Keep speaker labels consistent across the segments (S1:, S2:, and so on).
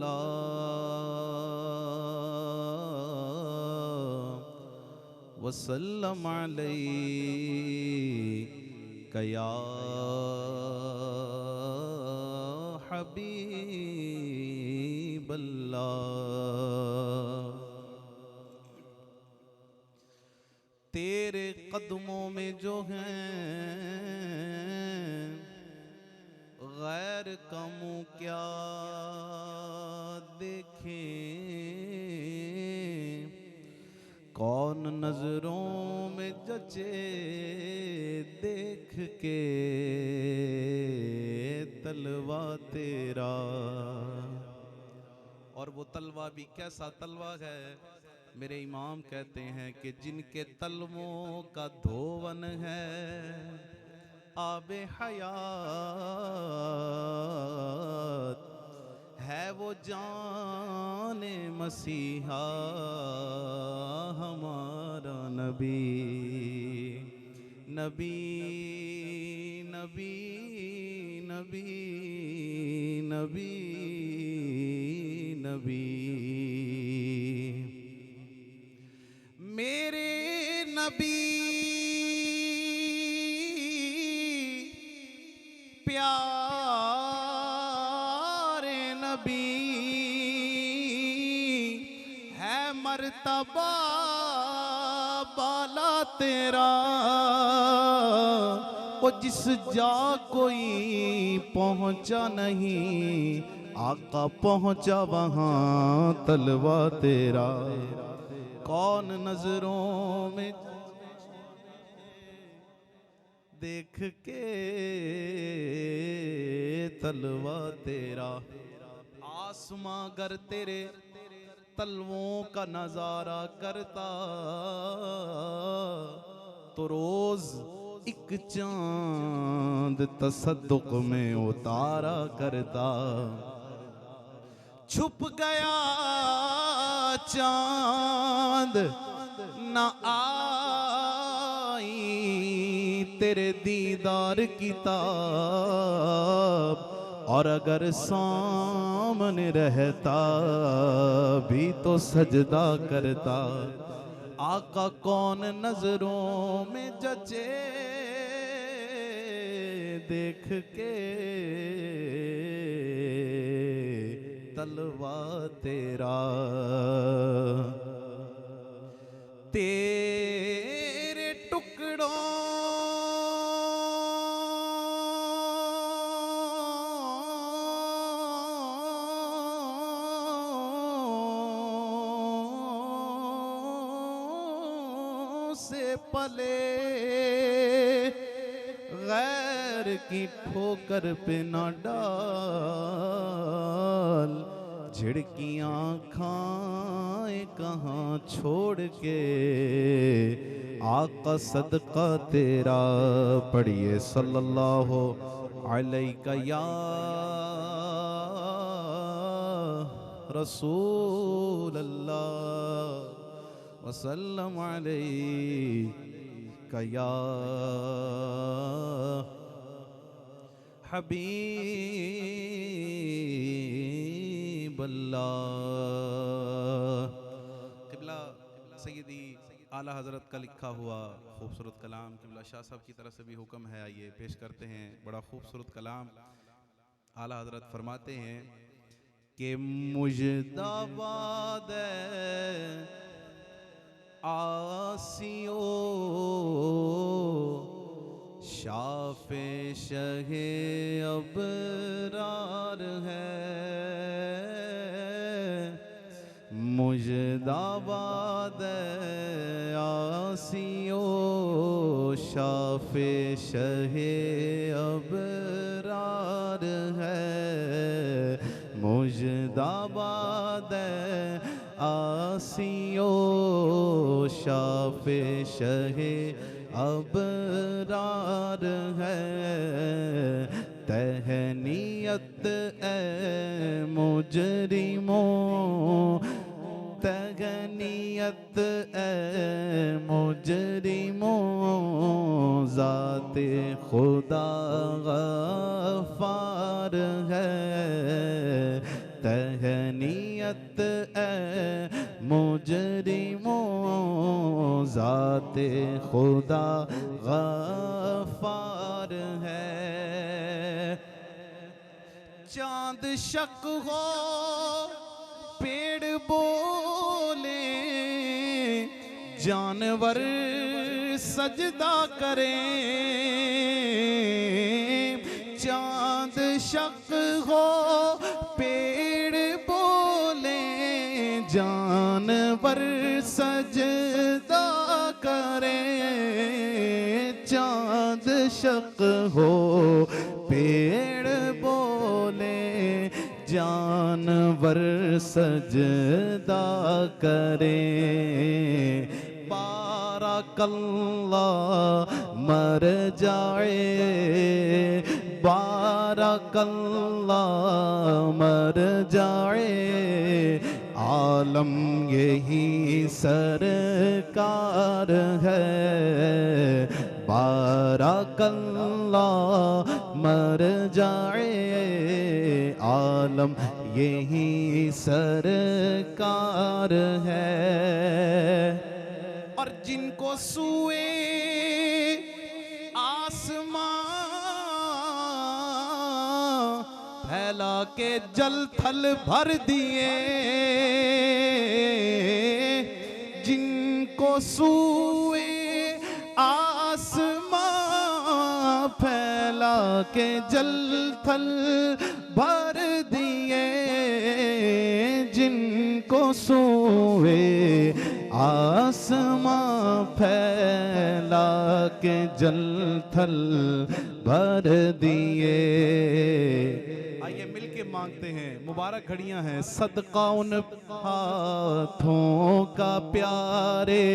S1: सल्लल्लाहु वसल्लम अलैका या हबीबल्लाह। तेरे कदमों में जो हैं गैर का मुँह क्या देखें, कौन नजरों में जचे देख के तलवा तेरा। और वो तलवा भी कैसा तलवा है, मेरे इमाम कहते हैं कि जिनके तलवों का धोवन है आबे हयात, है वो जाने मसीहा हमारा नबी। नबी नबी नबी नबी नबी मेरे नबी प्यारे नबी है मर्तबा बाला तेरा। वो जिस जा कोई पहुंचा नहीं आका पहुंचा वहां तलवा तेरा। कौन नजरों में देख के तलवा तेरा। आसमां गर तेरे तलवों का नजारा करता तो रोज एक चांद तसद्दुक में उतारा करता। छुप गया चांद न आई तेरे दीदार की ताब, और अगर सामने रहता भी तो सजदा करता। आका कौन नजरों में जचे देख के तलवा तेरा। तेरे टुकड़ों से पले गैर की ठोकर पे न डाल। झिड़कियाँ खाएं कहाँ छोड़ के आका सदका तेरा। पढ़िए सल्लल्लाहु अलैका या रसूल अल्लाह वसल्लम अलैका या हबीब अल्लाह। क़िबला सैयदी आला हज़रत का लिखा हुआ खूबसूरत कलाम क़िबला शाह साहब की तरफ से भी हुक्म है, आइए पेश करते हैं। बड़ा खूबसूरत कलाम आला हज़रत फरमाते हैं कि मुजदाबाद आसियो शाफ़े शहे अबरार है। मुजदाबाद आसियो शाफ़े शहे अबरार है। मुजदाबाद आसियो शाफ़े शहे अबरार है। तहनीयत ए मुजरिमों, तहनीयत ए मुजरिमों, ज़ाते खुदा गफ़ार है। तहनीयत नीयत ए मुजरिमों, ज़ाते खुदा गफ़ार है। चांद शक हो पेड़ बोले, जानवर सजदा करें। चांद शक हो पेड़ बोले, जानवर सजदा करें। चांद शक हो पेड़ बोले, जानवर सजदा करें। बारकल्लाह मर जाए, बारकल्लाह मर जाए, आलम यही सरकार है। बारकल्लाह मर जाए, आलम यही सरकार है। और जिनको सुए आसमां, फैला के जल थल भर दिए। जिनको सुए आसमां, फैला के जल थल भर दिए। जिनको सोए आसमां, फैला के जल थल भर दिए। आइए मिलके मांगते हैं, मुबारक घड़ियां हैं। सदका उन हाथों का प्यारे,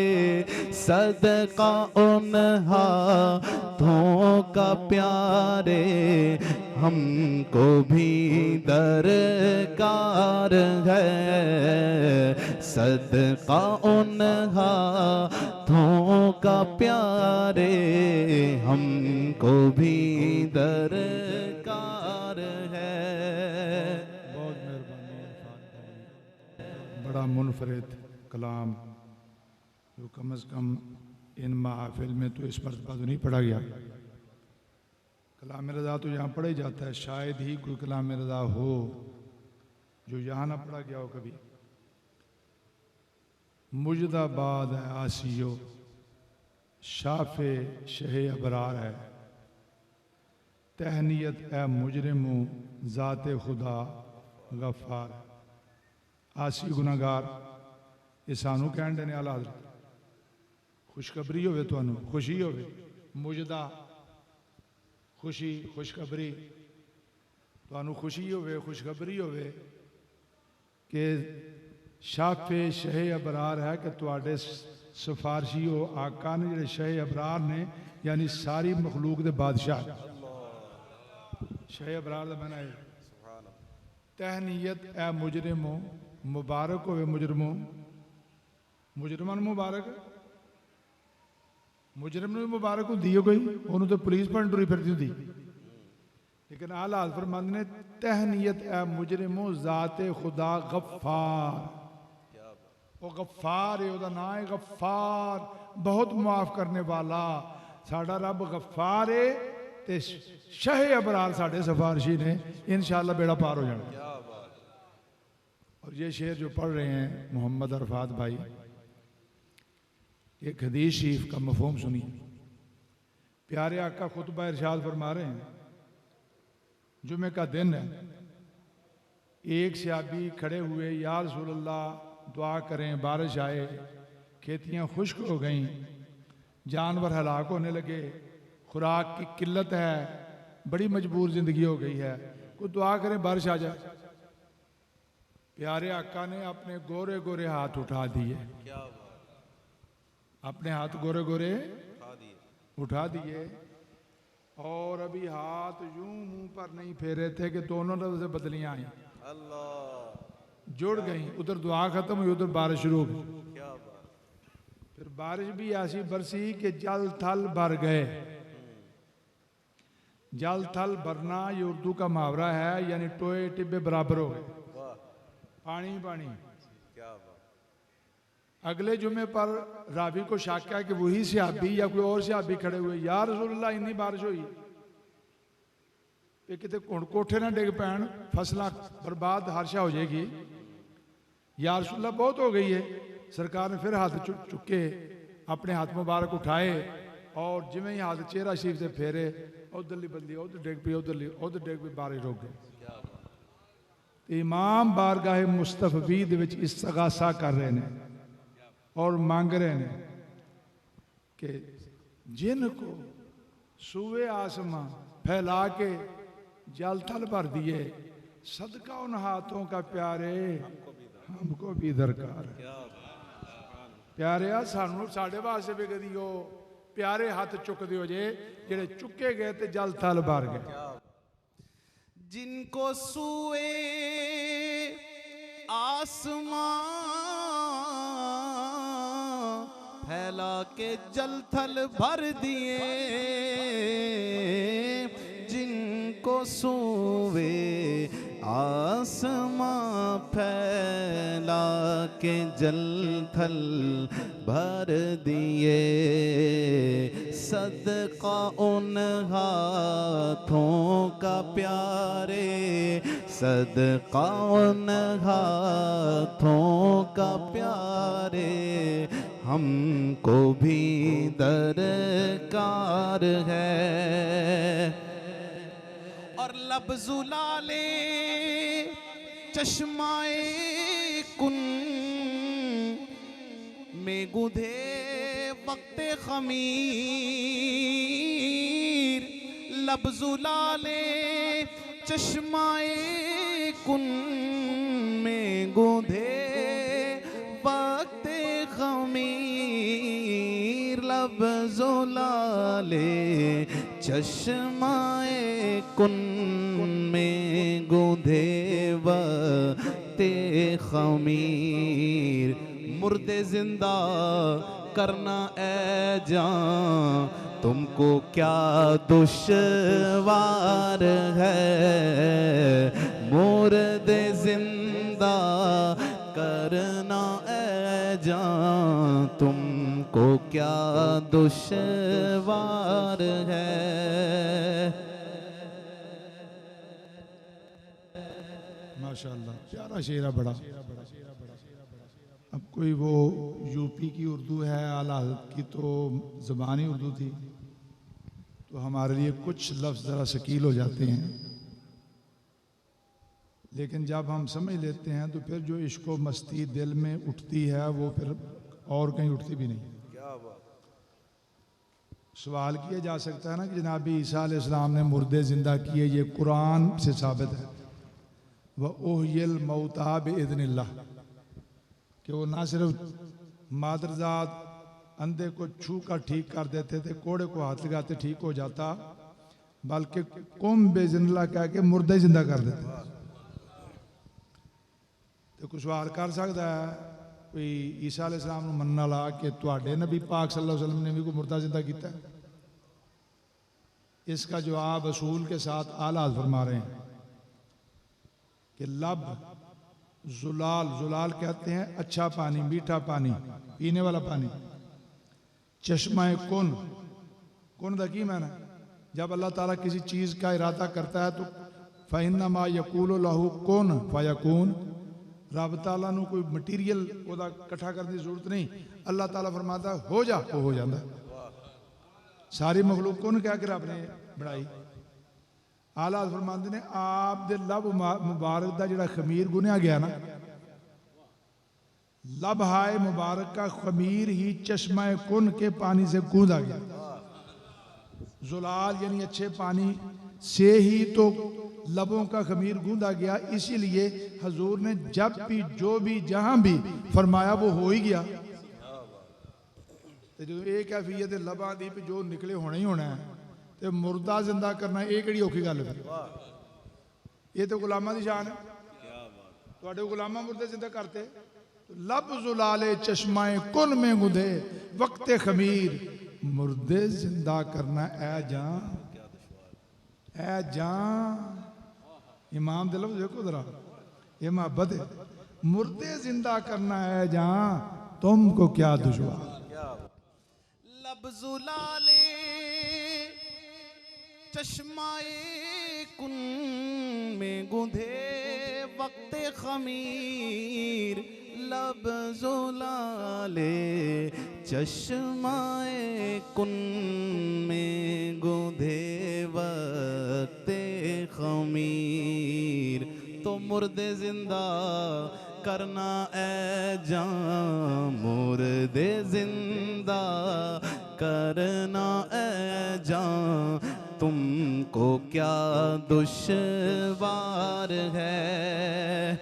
S1: सदका उन हाथों का प्यारे, हमको भी दरकार है। सदका उन हाथों का प्यारे, हमको भी दरकार है।
S2: बहुत मेहरबानी इरफान भाई, बड़ा मुनफरिद कलाम जो कम अज़ कम इन महफिल में तो इस मरतबा तो नहीं पढ़ा गया। कलाम रज़ा तो यहाँ पढ़ा ही जाता है, शायद ही कोई कलाम रज़ा हो जो यहाँ ना पढ़ा गया हो कभी। मुजदाबाद है आसियो, शाफ़े शहे अबरार है। तहनीयत ए मुजरिमो, ज़ाते खुदा गफ़ार। आसी गुनाहगार ये सानू कहण दे ने आला हज़रत। खुशखबरी होवे तुहानू, खुशी होवे, मुजदा खुशी खुशखबरी, तुहानू खुशी होवे खुशखबरी होवे कि शाफे शहे अबरार है कि तुहाडे सिफारशी हो आका ने जिहड़े शहे अबरार ने, यानी सारी मखलूक दे बादशाह। शहे अबरार दा मैना है तहनीयत ए मुजरिमो, मुबारक होवे मुजरमो। मुजरमान मुबारक, मुजरम ने मुबारक होंदी है कोई, उन्होंने तो पुलिस पर टुरी फिरती होंदी। लेकिन आला हज़रत फरमांदे ने तहनीयत ए मुजरिमो, ज़ाते खुदा गफ्फार। वो गफ्फार है, उसका नाम है गफ्फार, बहुत माफ करने वाला। साडा रब गफ्फार है ते शहे अबरार साडे सिफारशी ने, इंशाअल्लाह बेड़ा पार हो जाना। और ये शेर जो पढ़ रहे हैं मोहम्मद अरफात भाई, एक हदीस शरीफ का मफहूम सुनिए। प्यारे आका खुतबा इरशाद फरमा रहे हैं, जुमे का दिन है, एक सहाबी खड़े हुए, या रसूल अल्लाह दुआ करें बारिश आए, खेतियां खुश्क हो गईं, जानवर हलाक होने लगे, खुराक की किल्लत है, बड़ी मजबूर जिंदगी हो गई है, कोई दुआ करें बारिश आ जाए। प्यारे आका ने अपने गोरे गोरे हाथ उठा दिए, अपने हाथ गोरे गोरे उठा दिए, और अभी हाथ यूं मुंह पर नहीं फेरे थे कि दोनों तरफ से बदलियां आई, जुड़ गई। उधर दुआ खत्म हुई, उधर बारिश शुरू हो गई। फिर बारिश भी ऐसी बरसी कि जल थल भर गए। जल थल भरना ये उर्दू का मुहावरा है, यानी टोए टिब्बे बराबर हो गए, पानी ही पानी।
S1: क्या बात।
S2: अगले जुमे पर रावी को शक है कि वही सहाबी या कोई और सहाबी खड़े हुए, या रसूलुल्लाह इन्नी बारिश हुई कि कितने हुण कोठे ना डिग पैण, फसलां बर्बाद हादसा हो जाएगी। या रसूलुल्लाह बहुत हो गई है। सरकार ने फिर हाथ चुके, अपने हाथ मुबारक उठाए और जिमें ही हाथ चेहरा शरीफ से फेरे, उधरली बंदी उधर डिग पई, उधर डिग पई, बारिश रुक गई। इमाम बारगाह मुस्तफी दे विच इस्तगासा कर रहे हैं और मांग रहे हैं कि जिनको सूए आसमां फैला के जल थल भर दिए, सदका उन हाथों का प्यारे हमको भी दरकार है। प्यारे सानू साढ़े वास्ते भी कदी वो प्यारे हाथ चुक दियो जे जेड़े चुके गए ते जल थल भर गए।
S1: जिनको सूए आसमां फैला के जल थल भर दिए, जिनको सूए आसमां फैला के जल थल भर दिए, सदका उन हाथों का प्यारे, सदका उन हाथों का प्यारे हमको भी दरकार है। और लब जुलाले चश्माए कुन में गुधे वक्त खमीर, लब जुलाले चश्माए कुन में गुधे वक्त खमीर, लब जुलाले चश्माए कुन में गुधे वक्त खमीर, मुर्दे जिंदा करना ए जान तुमको क्या दुश्वार है, मुर्दे जिंदा करना ए जान तुमको क्या दुश्वार है।
S2: माशाअल्लाह प्यारा शेर है बड़ा। अब कोई वो यूपी की उर्दू है, आला हज़रत की तो ज़बानी उर्दू थी, तो हमारे लिए कुछ लफ्ज़ ज़रा शकील हो जाते हैं, लेकिन जब हम समझ लेते हैं तो फिर जो इश्क व मस्ती दिल में उठती है वो फिर और कहीं उठती भी नहीं। सवाल किया जा सकता है ना कि जनाब ईसा अलैहिस्सलाम ने मुर्दे ज़िंदा किए, ये कुरान से साबित है। वह ओहियल मौता बिइज़्निल्लाह, कि वो ना सिर्फ मादरजात अंधे को छू कर ठीक कर देते थे, कोड़े को हाथ लगाते ठीक हो जाता, बल्कि कुम बेज़िल्ला कह के मुर्दे जिंदा कर देते। तो कुछ सवाल कर सकता है कोई ईसा अलैहिस्सलाम को मनने वाला कि तुहाडे नबी पाक सल्लल्लाहु अलैहि वसल्लम ने भी कोई मुर्दा जिंदा किया? इसका जवाब असूल के साथ आला फरमा रहे हैं कि लब जुलाल, जुलाल कहते हैं अच्छा पानी, मीठा पानी, पीने वाला पानी। चश्मा कुन, कुन का की मैंने, जब अल्लाह ताला किसी चीज़ का इरादा करता है तो फ़इन्नमा यक़ूलु लहू कुन फ़यकून। रब ताला नू कोई मटीरियल ओदा इकट्ठा करने की जरूरत नहीं, अल्लाह ताला फरमाता हो जा, वो हो जाता। सारी मखलूक कुन कह के रब ने बनाई। आला फरमाते ने आप दे लब मुबारक का जिहड़ा खमीर गुनिया गया ना, लब हाय मुबारक का खमीर ही चश्मा कुन के पानी से गूंदा गया। जुलाल यानी अच्छे पानी से ही तो लबों का खमीर गूंदा गया, इसीलिए हजूर ने जब भी जो भी जहां भी फरमाया वो हो ही गया। तो जो ये कैफियत लबा दी जो निकले होना ही होना है, तो मुर्दा जिंदा करना ये किहड़ी औखी गल है? ये तो गुलामा की शान है। तुहाडे गुलामा मुर्दे जिंदा करते। लब जुलाले चश्माए कुन में गुंदे वक्त खमीर, मुर्दे जिंदा करना ए जान, ए जान। इमाम दे लफ्ज़ देखो जरा, ये मोहब्बत है। मुर्दे जिंदा करना है जहां तुमको क्या दुश्वार।
S1: लब्जुलाले चश्माए कुन में गुंधे वक्त खमीर। लब्जुलाले चश्माए कुन में गुंधे वक्त खमीर। तो मुर्दे जिंदा करना ए जान, मुर्दे जिंदा करना ए जान, तुमको क्या दुश्वार है।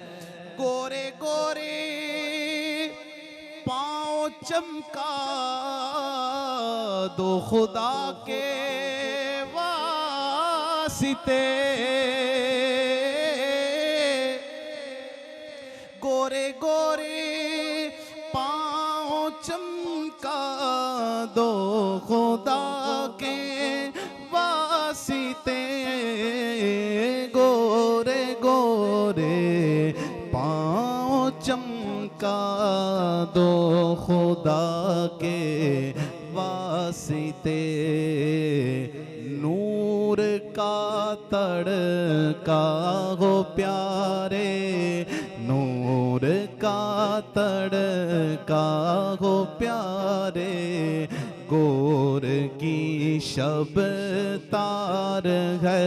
S1: गोरे गोरे पाँव चमका दो खुदा के वास्ते। गोरे गोरे पाँव चमका दो खुदा के वास्ते। गोरे गोरे पाँव चमका दो खुदा के वास्ते। नूर का तड़का हो प्यारे, नूर का तड़का हो प्यारे। गोर की शब तार है,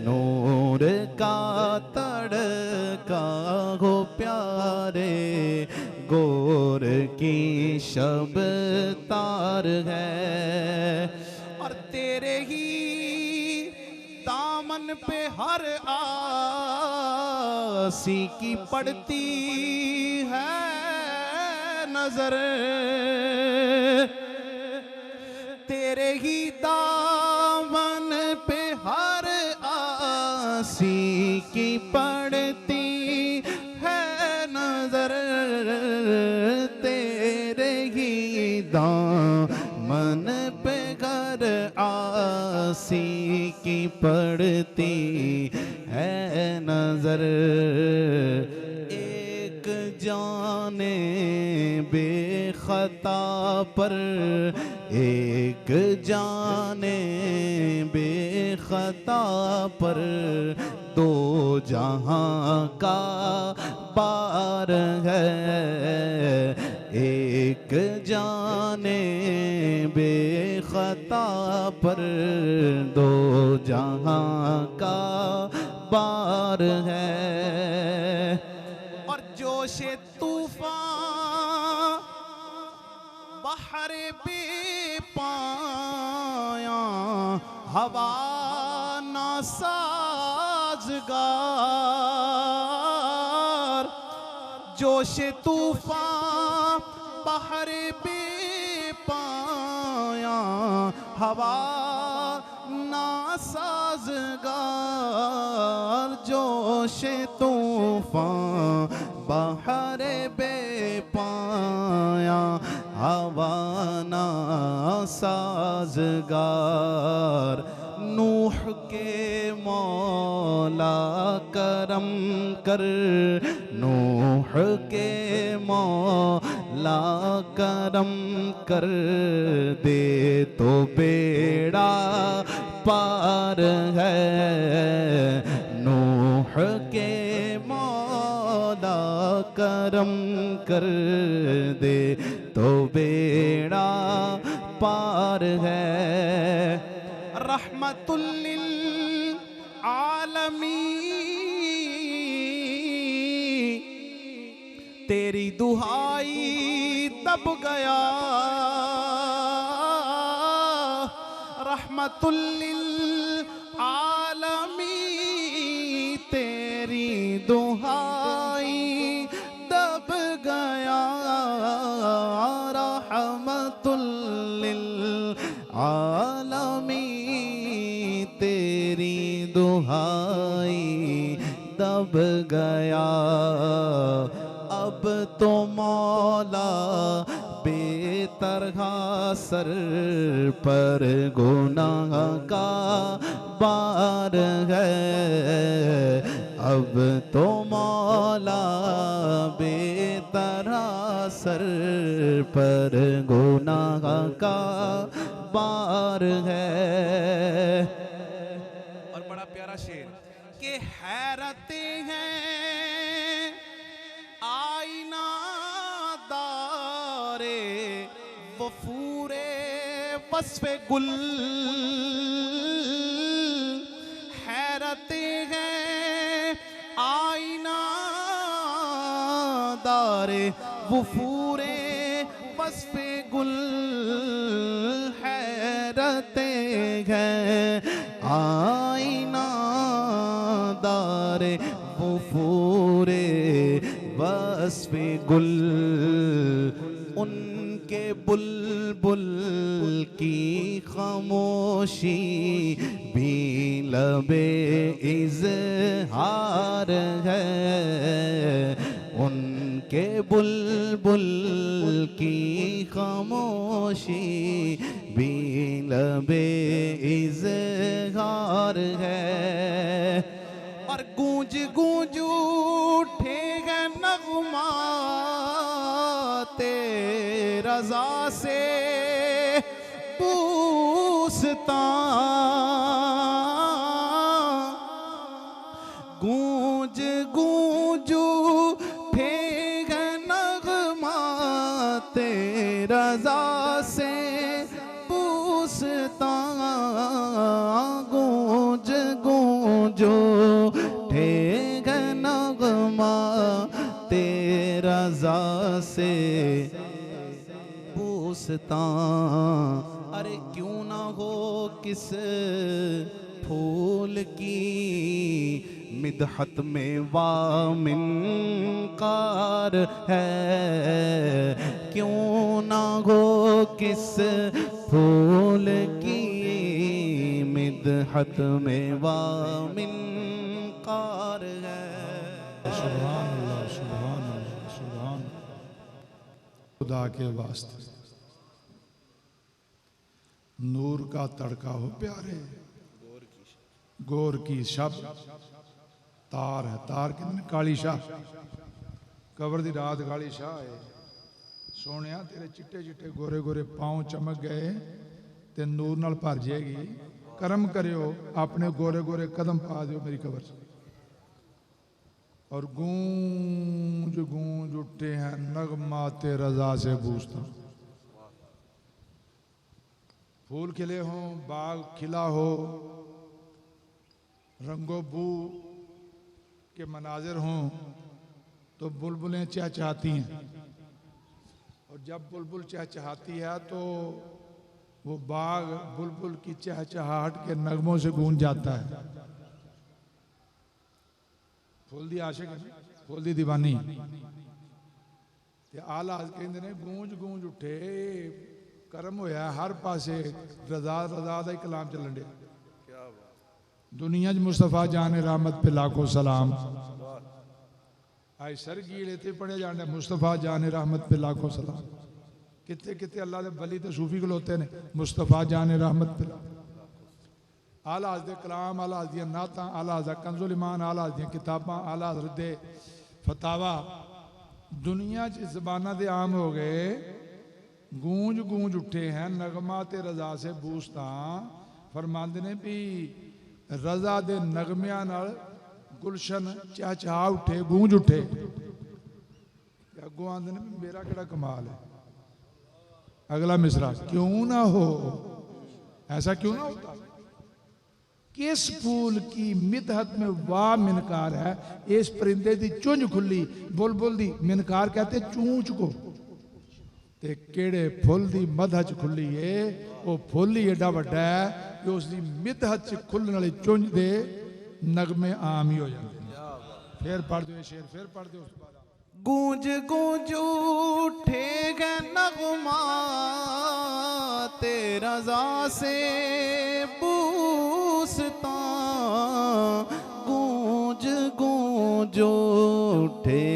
S1: नूर का तड़का हो प्यारे। गोर की शब तार है। और तेरे ही दामन पे हर आसी की पड़ती है नजर। तेरे ही दामन पे हर आसी की पड़ती है नजर। तेरे ही दामन पे घर आसी की पड़ती है नजर। एक जाने बेखता पर, एक जाने बेखता पर, दो जहां का पार है। एक जाने बेखता पर, दो जहां का पार है। और जोशे तूफान बहर बेपाया, हवा ना साजगार। जोशे तूफान बहर बेपाया, हवा ना साजगार। जोशे तूफान बहर बेपाया, हवा ना साजगार। नूह के मौला करम कर, नूह के मौला करम कर, दे तो बेड़ा पार है। नूह के मौला करम कर, दे तो बेड़ा पार है। रहमतुल लिल आलमीन, तेरी दुहाई तब गया। रहमतुल लिल आलमीन, तेरी दुहाई तब गया। रहमतुल लिल आलमीन, तेरी दुहाई दब गया। अब तो मौला बेतरहा सर पर गुनाह का बार है। अब तो मौला मौला बेतरा सर पर गुनाह का बार है। और बड़ा प्यारा शेर कि हैरतें हैं आईना दारे वफूरे वस्फ़े गुल, हैरतें हैं आईना दारे वफूरे वस्फ़े गुल, हैरतें हैं आईना दारे वफूरे वस्फ़े गुल। उनके बुलबुल की खामोशी भी लबे इज़हार है। उनके बुलबुल की खामोशी भी लबे इज़हार है। और गूंज गूंज उठे हैं नग़माते रज़ा से बूस्तां, गूंज गूंज उठे हैं नग़माते रज़ा से बूस्तां, गूंज गूंज उठे हैं नग़माते रज़ा से बूस्तां। अरे क्यों ना हो किस फूल की मिदहत में वामिनकार है, क्यों ना हो किस फूल की मिदहत में वामिनकार है।
S2: सुभान अल्लाह, सुभान अल्लाह, सुभान खुदा के वास्ते नूर का तड़का हो प्यारे, गोर की शब तार है, तार कितने काली शाह, कबर दी रात काली शाह है। सोने तेरे चिट्टे चिट्टे गोरे गोरे पाँव चमक गए ते नूर नाल भर जाएगी। करम करियो अपने गोरे गोरे कदम पा दियो मेरी कबर से। और गूंज गूंज उठे हैं नगमाते रजा से बूझता। फूल खिले हों, बाग खिला हो, रंगो बू के मनाजिर हों तो बुलबुलें चहचहाती हैं। और जब बुलबुल चहचहाती है तो वो बाग बुलबुल की चहचहाहट के नगमों से गूंज जाता है। फूल दी आशिक है, फूल दी दीवानी ते आला कहंदे ने गूंज गूंज उठे करम होया हर पासे रजा रजा दा ही कलाम चलन डे। दुनिया च मुस्तफा जाने रहमत पे लाखों सलाम। आई सरगीले ते पढ़े जाने मुस्तफा जाने रहमत पे लाखों सलाम। कितने कितने अल्लाह दे वली ते सूफी खलोते ने मुस्तफा जाने रहमत पे। आला हज़रत दे कलाम, आला हज़रत दियां नातां, आला हज़रत कंजुल ईमान, आला हज़रत दियां किताबां, आला हज़रत दे फतावा दुनिया च ज़बानां दे आम हो गए। गूंज गूंज उठे हैं नगमा ते रजा से बूस्तां। फरमांदे ने भी रजा दे नगमियां नाल गुलशन चहचहा उठे, गूंज उठे। अगों आंदे ने मेरा केड़ा कमाल है। अगला मिसरा क्यों ना हो, ऐसा क्यों ना होता। किस फूल की मिदहत में वाह मिनकार है। इस परिंदे दी चुंझ खुली, बुलबुल दी मिनकार कहते चूंच को। ते केड़े फुल दी मदह च खुली है, वो फुल ही एडा वड्डा है कि उसकी मिदहत च खुलने वाली चुंझ दे नगमे आम ही हो जाते हैं। फिर पढ़ दो शेर, फिर पढ़ दो।
S1: गूंज गूंज उठे गए नगमा तेरा रज़ा से बूस्तां। गूंज गूंज उठे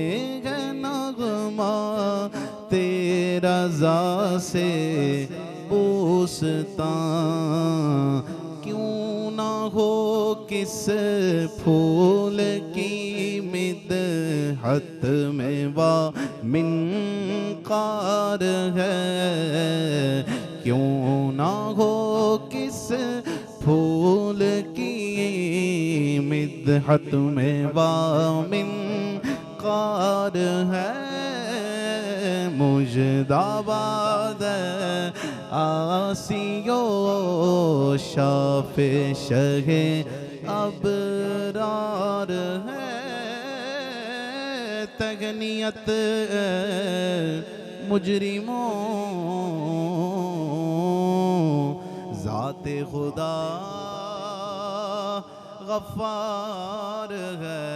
S1: गए नगमा तेरा रज़ा से बूस्तां। क्यों ना हो किस फूल की मिदहत मिदहत में वा मिनकार है, क्यों ना हो किस फूल की मिदहत में वा मिनकार है। मुजदाबाद आसियो शाफे शहे अबरार है। तगनियत मुजरिमों ज़ाते खुदा गफ्फार है।